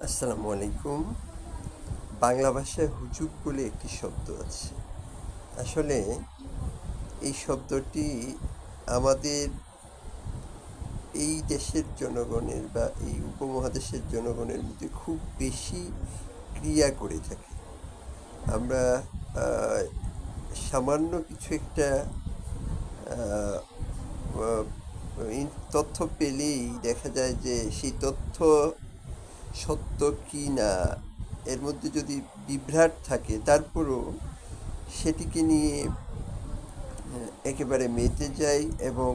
আসসালামু আলাইকুম। বাংলা ভাষায় হুজুগ বলে একটি শব্দ আছে। আসলে এই শব্দটি আমাদের এই দেশের জনগণের বা এই উপমহাদেশের জনগণের মধ্যে খুব বেশি ক্রিয়া করে থাকে। আমরা আহ, সামান্য কিছু একটা আহ, আহ, তথ্য পেলেই দেখা যায় যে সেই তথ্য সত্য কি না এর মধ্যে যদি বিভ্রাট থাকে তারপরও সেটিকে নিয়ে একেবারে মেতে যাই এবং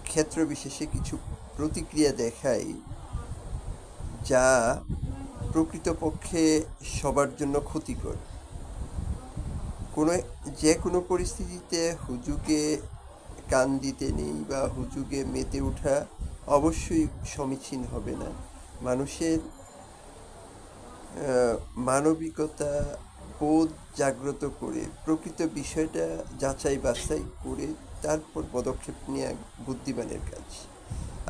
ক্ষেত্র বিশেষে কিছু প্রতিক্রিয়া দেখাই যা প্রকৃতপক্ষে সবার জন্য ক্ষতিকর। কোনো যে কোনো পরিস্থিতিতে হুজুগে কান দিতে নেই বা হুজুগে মেতে ওঠা অবশ্যই সমীচীন হবে না। মানুষের মানবিকতা বোধ জাগ্রত করে প্রকৃত বিষয়টা যাচাই বাছাই করে তারপর পদক্ষেপ নেওয়া বুদ্ধিমানের কাজ।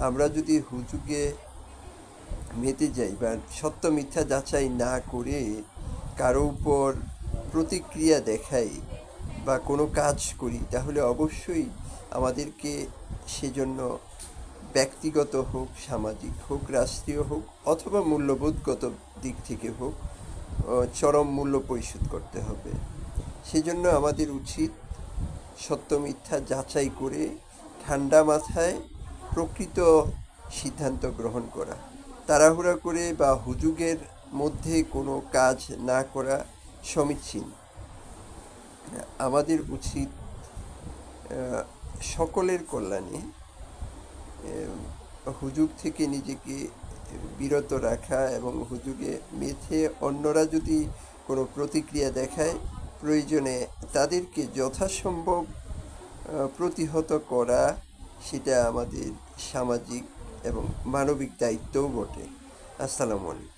আমরা যদি হুজুগে মেতে যাই বা সত্য মিথ্যা যাচাই না করে কারো উপর প্রতিক্রিয়া দেখাই বা কোনো কাজ করি তাহলে অবশ্যই আমাদেরকে সেজন্য ব্যক্তিগত হোক, সামাজিক হোক, রাষ্ট্রীয় হোক অথবা মূল্যবোধগত দিক থেকে হোক চরম মূল্য পরিশোধ করতে হবে। সেজন্য আমাদের উচিত সত্য মিথ্যা যাচাই করে ঠান্ডা মাথায় প্রকৃত সিদ্ধান্ত গ্রহণ করা। তাড়াহুড়া করে বা হুজুগের মধ্যে কোনো কাজ না করা সমীচীন। আমাদের উচিত সকলের কল্যাণে হুজুগ থেকে নিজেকে বিরত রাখা এবং হুজুগে মেথে অন্যরা যদি কোনো প্রতিক্রিয়া দেখায় প্রয়োজনে তাদেরকে যথাসম্ভব প্রতিহত করা, সেটা আমাদের সামাজিক এবং মানবিক দায়িত্বও বটে। আসসালামু আলাইকুম।